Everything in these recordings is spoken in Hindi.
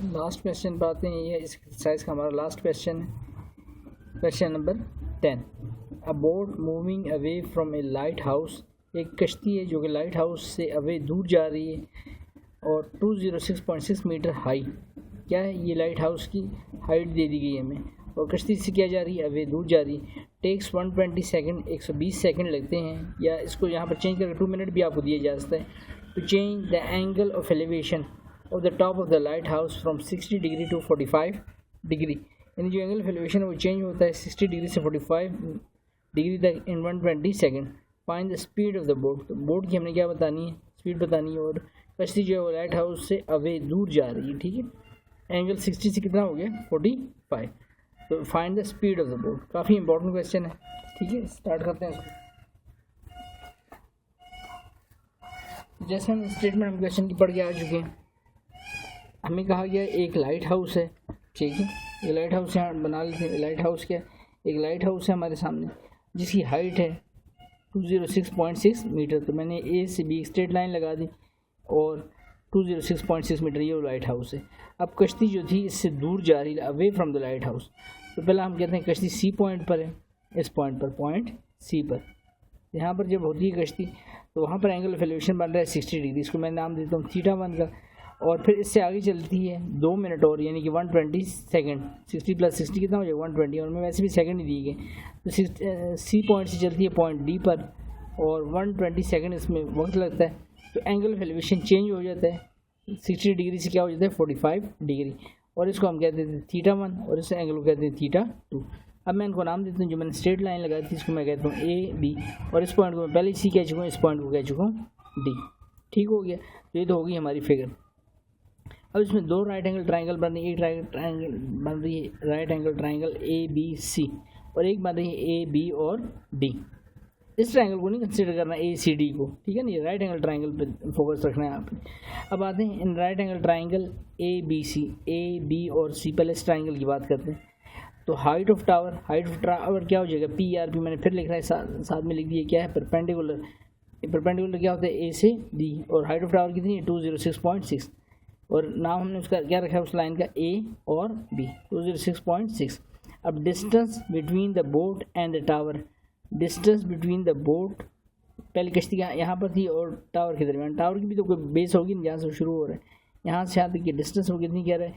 लास्ट क्वेश्चन पर आते हैं। ये इस एक्सरसाइज का हमारा लास्ट क्वेश्चन है, question number 10। A boat moving away from A light house, एक कश्ती है जो कि लाइट हाउस से अवे दूर जा रही है और 206.6 मीटर हाई। क्या है ये लाइट हाउस की हाइट दे दी गई है हमें, और कश्ती से क्या जा रही है, अवे दूर जा रही है। टेक्स 120 सेकेंड, 120 सेकेंड लगते हैं, या इसको यहाँ पर चेंज करके 2 मिनट भी आपको दिया जा सकता है। To change the angle of elevation of the top of the lighthouse from 60 degree to 45 degree, यानी जो एंगल ऑफ एलिवेशन है वो चेंज होता है 60 डिग्री से 45 डिग्री तक इन 120 second. Find the speed of the boat, तो बोट की हमने क्या बतानी है, स्पीड बतानी है, और कश्ती जो है वो लाइट हाउस से अवे दूर जा रही है। ठीक है, एंगल 60 से कितना हो गया, 45। तो find the speed of the boat, काफ़ी इंपॉर्टेंट क्वेश्चन है। ठीक है, स्टार्ट करते हैं इसको। जैसे हम स्टेटमेंट हम क्वेश्चन की पढ़ के आ चुके हैं, हमें कहा गया एक लाइट हाउस है। ठीक है, ये लाइट हाउस यहाँ बना लेते हैं। लाइट हाउस क्या है, एक लाइट हाउस है हमारे सामने जिसकी हाइट है 206.6 मीटर। तो मैंने ए से बी स्ट्रेट लाइन लगा दी और 206.6 मीटर ये लाइट हाउस है। अब कश्ती जो थी इससे दूर जा रही है, away from the light house. तो पहला हम कहते हैं कश्ती सी पॉइंट पर है, इस पॉइंट पर, पॉइंट सी पर। यहाँ पर जब होती है कश्ती तो वहाँ पर एंगल ऑफ एलिवेशन बन रहा है 60 डिग्री, इसको मैं नाम देता हूँ θ1 का। और फिर इससे आगे चलती है 2 मिनट और, यानी कि 120 सेकेंड। 60 + 60 कितना हो जाएगा, 120, और मैं वैसे भी सेकंड ही दिए गए। तो सी पॉइंट से चलती है पॉइंट डी पर और 120 सेकेंड इसमें वक्त लगता है। तो एंगल ऑफ एलिवेशन चेंज हो जाता है, 60 डिग्री से क्या हो जाता है 45 डिग्री, और इसको हम कहते हैं θ1 और इस एंगल को कहते हैं θ2। अब मैं इनको नाम देता हूँ, जो मैंने स्ट्रेट लाइन लगाई थी इसको मैं कहता हूँ ए बी, और इस पॉइंट को मैं पहले सी कह चुका हूँ, इस पॉइंट को कह चुका हूँ डी। ठीक हो गया, तो ये तो होगी हमारी फिगर। अब इसमें 2 राइट एंगल ट्राइंगल बन रही है, एक राइट ट्राइंगल बन रही है right angle triangle A B C, और एक बन रही है ए बी और डी। इस ट्राइंगल को नहीं कंसीडर करना, ए सी डी को, ठीक है ना, ये राइट एंगल ट्राइंगल पे फोकस रखना है आपने। अब आते हैं इन right angle triangle A B C, A B और सी, पहले इस ट्राइंगल की बात करते हैं। तो height of tower, height of tower क्या हो जाएगा, पी आर पी, मैंने फिर लिख रहा है साथ में लिख दिया, क्या है, परपेंडिकुलर। परपेंडिकुलर क्या होता है, ए से डी, और हाइट ऑफ टावर कितनी है 206.6, और नाम हमने उसका क्या रखा है उस लाइन का, ए और बी, 206.6। अब distance between the boat and the tower, distance between the boat, पहले कश्ती यहाँ पर थी और टावर के दरमियान, टावर की भी तो कोई बेस होगी ना जहाँ से शुरू हो रहा है, यहाँ से यहाँ तक की डिस्टेंस वो कितनी कह रहा है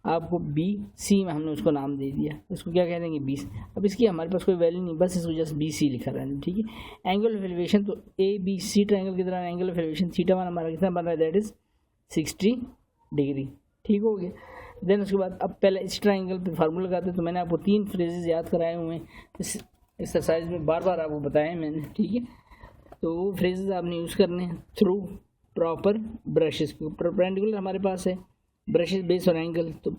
आपको, बी सी में हमने उसको नाम दे दिया, इसको क्या कह देंगे 20। अब इसकी हमारे पास कोई वैल्यू नहीं, बस इसको जस्ट बी सी लिखा रहा है। ठीक है, एंगल ऑफ एलिवेशन, तो ए बी सी ट्राइंगल के दौरान एंगल ऑफ एलिवेशन θ1 हमारा कितना बन रहा है, दैट इज 60 डिग्री। ठीक हो गया। देन उसके बाद अब पहले इस ट्राइंगल पे फार्मूला लगाते हैं। तो मैंने आपको 3 फ्रेजेस याद कराए हुए हैं इस एक्सरसाइज में, बार बार आपको बताया मैंने। ठीक है, तो वो फ्रेजेस आपने यूज़ करने हैं। थ्रू प्रॉपर ब्रशेस, परपेंडिकुलर हमारे पास है ब्रशेस, बेस और एंगल, तो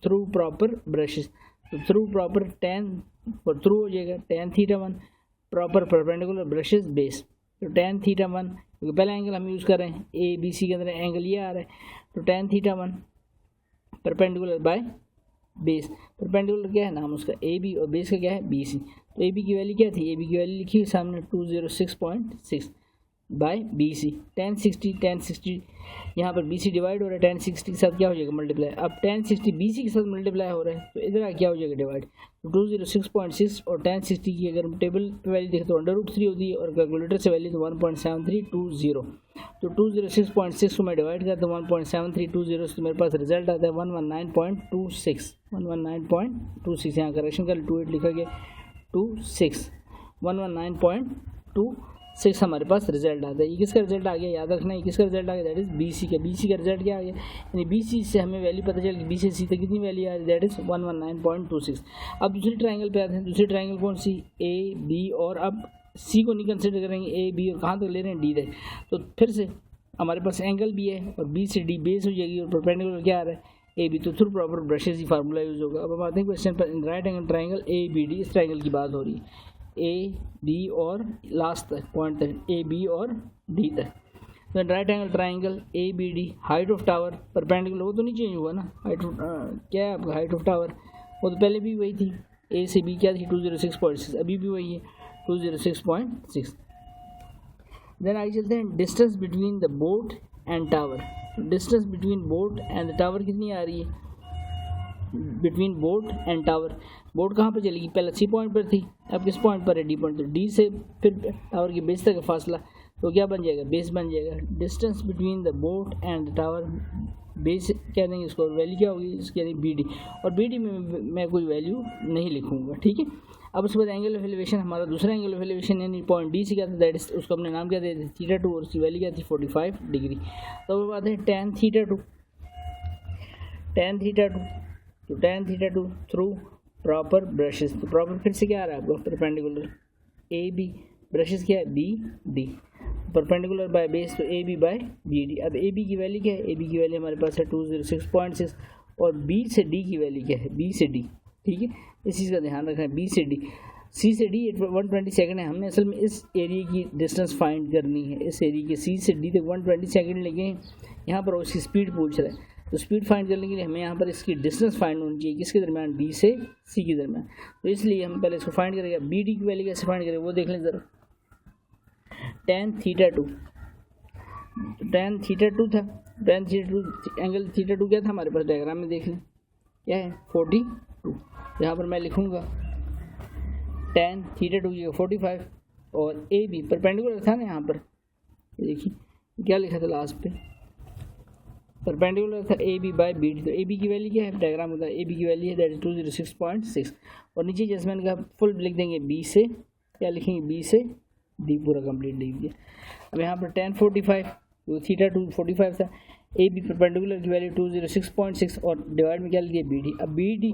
थ्रू प्रॉपर ब्रशेस, तो थ्रू प्रॉपर tan और थ्रू हो जाएगा tan θ1, proper perpendicular brushes base, तो tan θ1, क्योंकि पहला एंगल हम यूज़ कर रहे हैं ए बी सी के अंदर एंगल ये आ रहा है, तो tan θ1 perpendicular by base, perpendicular क्या है नाम उसका ए बी, और बेस का क्या है बी सी। तो ए बी की वैल्यू क्या थी, ए बी की वैल्यू लिखी सामने 206.6 बाय बी सी, tan 60 यहाँ पर बी सी डिवाइड हो रहा है tan 60 के साथ क्या हो जाएगा मल्टीप्लाई। अब tan 60 बी सी के साथ मल्टीप्लाई हो रहा है, तो इधर क्या हो जाएगा डिवाइड, तो 206.6 और tan 60 की अगर हम टेबल पे वैल्यू देखें तो √3 होती है, और कैलकुलेटर से वैल्यू तो 1.7320, तो 206.6 को मैं डिवाइड करता हूँ 1.7320 से मेरे पास रिजल्ट आता है 119.26, 119.26, यहाँ करेक्शन कर 28 लिखा गया 26, 119.26 हमारे पास रिजल्ट आता है। ये किसका रिजल्ट आ गया, याद रखना है किसका रिजल्ट आ गया, दैट इज बी सी का। बी सी का रिजल्ट क्या आ गया, यानी बी सी से हमें वैल्यू पता चल कि बी से सी तक कितनी वैल्यू आ रही है, दैट इज 119.26। अब दूसरी ट्राइंगल पे आते हैं। दूसरी ट्राइंगल कौन सी, ए बी, और अब सी को नहीं कंसिडर करेंगे, ए बी और कहाँ तक ले रहे हैं डी तक। तो फिर से हमारे पास एंगल भी है और बी से डी बेस हो जाएगी, और परपेंडिकुलर क्या आ रहा है ए बी, तो थ्रू प्रॉपर ब्रशेस ही फार्मूला यूज होगा। अब हम आते हैं क्वेश्चन पर। Right angle triangle A B D, इस ट्राइंगल की बात हो रही है, ए बी और लास्ट तक पॉइंट तक, ए बी और डी तक। तो right angle triangle A B D, height of tower perpendicular, वो तो नहीं चेंज हुआ ना, हाइट ऑफ क्या है आपका हाइट ऑफ टावर, वो तो पहले भी वही थी, ए से बी क्या थी 206.6, अभी भी वही है 206.6। देन आगे चलते हैं distance between the boat and tower. Distance between boat and the tower कितनी आ रही है, between boat and tower, boat कहाँ पर चलेगी, पहले सी पॉइंट पर थी, अब किस पॉइंट पर है, डी पॉइंट, तो डी से फिर टावर की बेस तक का फासला, तो क्या बन जाएगा, बेस बन जाएगा। Distance between the boat and the tower, base क्या देंगे इसको, वैल्यू क्या होगी इसकी, यानी बी डी, और बी डी में मैं कोई वैल्यू नहीं लिखूँगा, ठीक है। अब उसके बाद एंगल ऑफ एलिवेशन, हमारा दूसरा एंगल ऑफ एलिवेशन यानी पॉइंट डी से क्या था, दैट इज, उसको हमने नाम क्या दे दिया, थीटा 2, और उसकी वैल्यू क्या थी 45 डिग्री। तो अब बात है tan थीटा 2, tan थीटा 2, तो tan theta 2 through proper brushes, तो प्रॉपर फिर से क्या आ रहा है आपको, परपेंडिकुलर ए बी, ब्रशेस क्या है B D, perpendicular by base तो A B by B D. अब ए बी की वैल्यू क्या है, ए बी की वैल्यू हमारे पास है 206.6, और बी से डी की वैल्यू क्या है, बी से डी, ठीक है, इस चीज़ का ध्यान रखना है, बी से डी, सी से डी 120 सेकंड है, हमने असल में इस एरिया की डिस्टेंस फाइंड करनी है, इस एरिया के सी से डी तक 120 सेकंड लगे हैं, यहाँ पर उसकी स्पीड पूछ रहा है, तो स्पीड फाइंड करने के लिए हमें यहाँ पर इसकी डिस्टेंस फाइंड होनी चाहिए, किसके दरमियान, डी से सी के दरमियान, तो इसलिए हम पहले इसको फाइंड करेंगे। बी डी की वैल्यू कैसे फाइंड करें वो देख लें ज़रा, tan थीटा 2, tan थीटा 2 था, tan थीटा 2 एंगल थीटा 2 क्या था हमारे पास, डायग्राम में देख लें क्या है 42, यहाँ पर मैं लिखूँगा tan थीटा 2 की 45, और ए बी परपेंडिकुलर था ना यहाँ पर, देखिए क्या लिखा था लास्ट पे, परपेंडिकुलर था A B by B D, तो ए बी की वैल्यू क्या है, डायग्राम होता है ए बी की वैल्यू है दैट इज 206.6, और नीचे जैसे मैंने कहा फुल लिख देंगे, बी से क्या लिखेंगे, बी से डी पूरा कंप्लीट लिख दिया। अब यहाँ पर tan 45, तो थीटा 2 45 था, ए बी परपेंडिकुलर की वैल्यू 206.6, और डिवाइड में क्या लिखिए बी डी। अब बी डी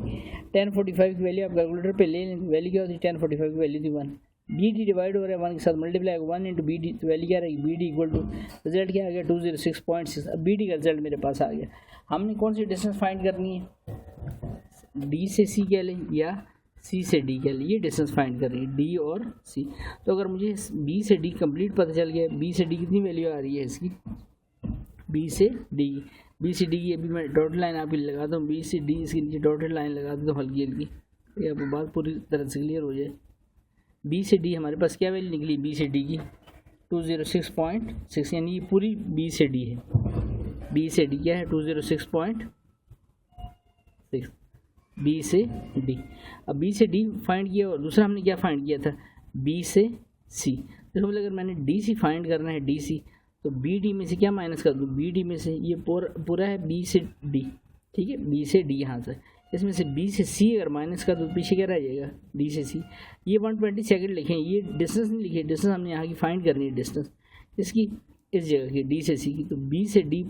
tan 45 की वैल्यू आप कैलकुलेटर पे ले लें, वैल्यू क्या होती है, tan 45 की वैल्यू थी 1, बी डी डिवाइड हो रहा है 1 के साथ, मल्टीप्लाई 1 इंटू बी डी, तो वैल्यू क्या रहेगी, B D equal to result क्या आ गया 206.6। अब बी डी का रिजल्ट मेरे पास आ गया। हमने कौन सी डिस्टेंस फाइंड करनी है, डी से सी कह लें या सी से डी कह लें, ये डिस्टेंस फाइंड कर रही है डी और सी। तो अगर मुझे बी से डी कंप्लीट पता चल गया, बी से डी कितनी वैल्यू आ रही है इसकी, बी से डी, बी से डी की अभी मैं डॉट लाइन आपकी लगाता हूँ, बी से डी इसके नीचे डॉटेड लाइन लगा देता हूँ हल्की हल्की, ये आपको बात पूरी तरह से क्लियर हो जाए। बी से डी हमारे पास क्या वैल्यू निकली, बी से डी की 206.6, यानी ये पूरी बी से डी है, बी से डी क्या है 206.6, बी से डी। अब बी से डी फाइंड किया, और दूसरा हमने क्या फाइंड किया था, बी से सी। देखो अगर मैंने डी सी फाइंड करना है, डी सी, तो बी डी में से क्या माइनस कर दूँ, बी डी में से ये पूरा है बी से डी, ठीक है, बी से डी यहाँ से, इसमें से बी से सी अगर माइनस का तो पीछे क्या रह जाएगा, डी से सी। ये 120 सेकंड लिखें, ये डिस्टेंस नहीं लिखे, डिस्टेंस हमने यहाँ की फाइंड करनी है, डिस्टेंस इसकी इस जगह की डी से सी की, तो बी से डी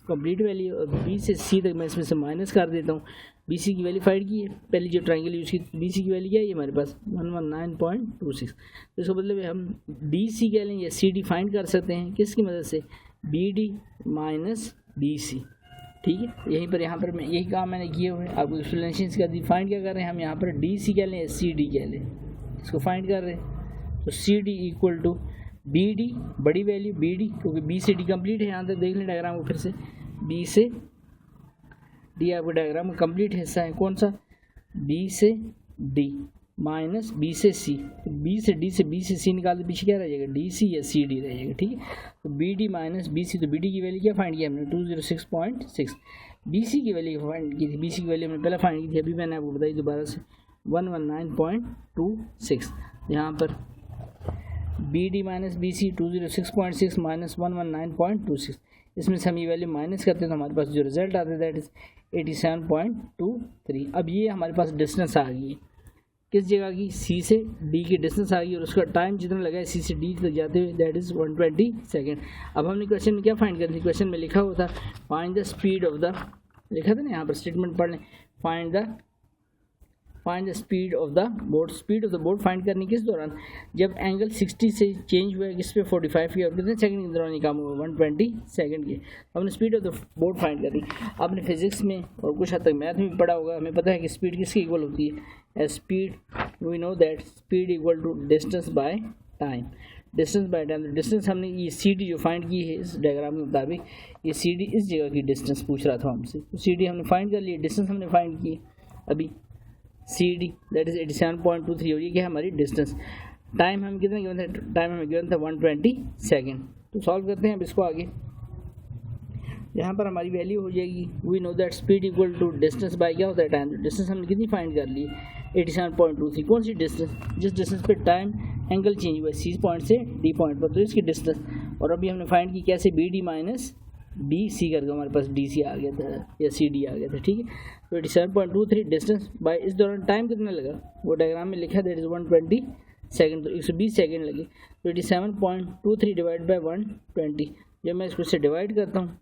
कंप्लीट वैल्यू, और बी से सी तक मैं इसमें से माइनस कर देता हूँ। बी सी की वैल्यू फाइंड की है, पहली जो ट्रायंगल यूज़ की, बी सी की वैल्यू क्या है, ये हमारे पास 119.26, तो इसका मतलब है हम डी सी कह लें या सी डी फाइंड कर सकते हैं, किसकी मदद से, B D minus B C, ठीक है। यहीं पर यहाँ पर मैं यही काम मैंने किए हुए हैं, आपको एक्सप्लेनेशन का फाइंड क्या कर रहे हैं हम, यहाँ पर डी सी कह लें सी डी कह लें, इसको फाइंड कर रहे हैं, तो C D equal to B D, बड़ी वैल्यू बी डी, क्योंकि बी से डी कंप्लीट है, यहाँ तक देख लें डायग्राम को फिर से, बी से डी आपका डायग्राम का कंप्लीट हिस्सा है, कौन सा, बी से डी माइनस बी से सी, तो बी से डी से बी से सी निकाल दे, पीछे क्या रह जाएगा, डी सी या सी डी रह जाएगा, ठीक है। तो B D minus B C, तो बी डी की वैल्यू क्या फाइंड किया हमने 206.6, बी सी की वैल्यू फाइंड की थी, बी सी की वैल्यू हमने पहले फाइंड की थी, अभी मैंने आपको बताई दोबारा से 119.26, यहाँ पर B D minus B C 206.6 minus 119.26, इसमें से हम ये वैल्यू माइनस करते हैं तो हमारे पास जो रिजल्ट आता है दैट इज 87.23। अब ये हमारे पास डिस्टेंस आ गई है, किस जगह की, सी से डी की डिस्टेंस आ गई, और उसका टाइम जितना लगा है सी से डी तक जाते हुए दैट इज़ 120 सेकेंड। अब हमने क्वेश्चन में क्या फाइंड करनी थी, क्वेश्चन में लिखा हुआ था find the speed of the, लिखा था ना यहाँ पर स्टेटमेंट पढ़ लें, find the speed of the boat, speed of the boat find करनी किस दौरान, जब एंगल 60 से चेंज हुआ है किस पे 45 की, और कितने सेकंड के दौरान ये काम हुआ 120 सेकंड के। हमने speed of the boat find करनी, आपने फिजिक्स में और कुछ हद तक मैथ में भी पढ़ा होगा, हमें पता है कि स्पीड किसकी इक्वल होती है, speed we know that speed equal to distance by time, distance by time. Distance हमने ये सी डी जो फाइंड की है इस डायग्राम के मुताबिक, ये सी डी इस जगह की डिस्टेंस पूछ रहा था हमसे, तो सी डी हमने फाइंड कर ली, डिस्टेंस हमने फाइंड की अभी सी डी दैट इज 87.23, और ये क्या है हमारी डिस्टेंस। टाइम हमें कितना गिवन था, टाइम हमें गिवन था 120 सेकेंड। तो सॉल्व करते हैं अब इसको आगे। यहाँ पर हमारी वैल्यू हो जाएगी, we know that speed equal to distance by क्या होता है टाइम। डिस्टेंस हमने कितनी फाइंड कर ली 87.23। कौन सी डिस्टेंस, जिस डिस्टेंस पे टाइम एंगल चेंज हुआ सी पॉइंट से डी पॉइंट पर, तो इसकी डिस्टेंस। और अभी हमने फाइंड की कैसे, B D minus B C करके हमारे पास डी सी आ गया था या सी डी आ गया था, ठीक है। तो 87.23 डिस्टेंस बाय, इस दौरान टाइम कितना लगा वो डायग्राम में लिखा, दैट इज़ 120 सेकेंड, तो 120 सेकेंड लगे। तो 87.23 डिवाइड बाई 120, जब मैं इसको से डिवाइड करता हूँ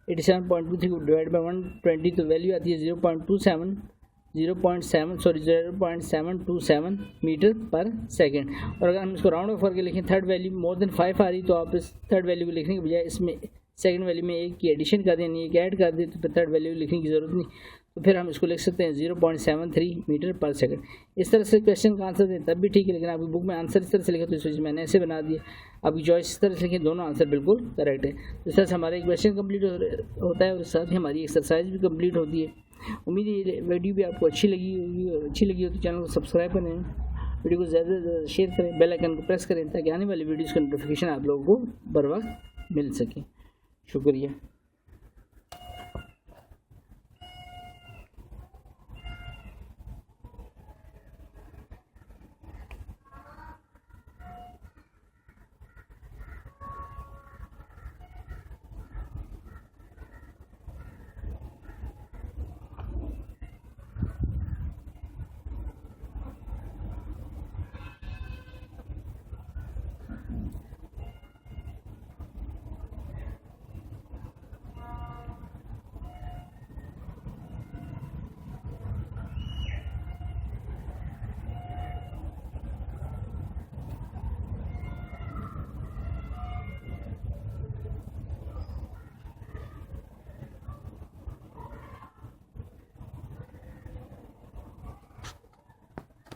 87.23 को डिवाइड बाई 120 तो वैल्यू आती है 0.727 मीटर पर सेकेंड। और अगर हम इसको राउंड ऑफ करके लिखें, थर्ड वैल्यू मोर देन 5 आ रही, तो आप इस थर्ड वैल्यू को लिखने के बजाय इसमें सेकंड वैल्यू में एक की एडिशन कर दें, एक ऐड कर दें, तो फिर थर्ड वैल्यू लिखने की ज़रूरत नहीं। तो फिर हम इसको लिख सकते हैं 0.73 मीटर पर सेकंड। इस तरह से क्वेश्चन का आंसर दें तब भी ठीक है, लेकिन आपकी बुक में आंसर इस तरह से लिखा तो इस वजह से मैंने ऐसे बना दिया। आपकी चॉइस इस तरह से लिखें, दोनों आंसर बिल्कुल करेक्ट है। तो इस तरह से हमारा एक क्वेश्चन कंप्लीट होता है और साथ ही हमारी एक्सरसाइज भी कंप्लीट होती है। उम्मीद है ये वीडियो भी आपको अच्छी लगी हो तो चैनल को सब्सक्राइब करें, वीडियो को ज़्यादा से ज़्यादा शेयर करें, बेल आइकन को प्रेस करें ताकि आने वाली वीडियोज़ का नोटिफिकेशन आप लोगों को बर वक्त मिल सके। शुक्रिया।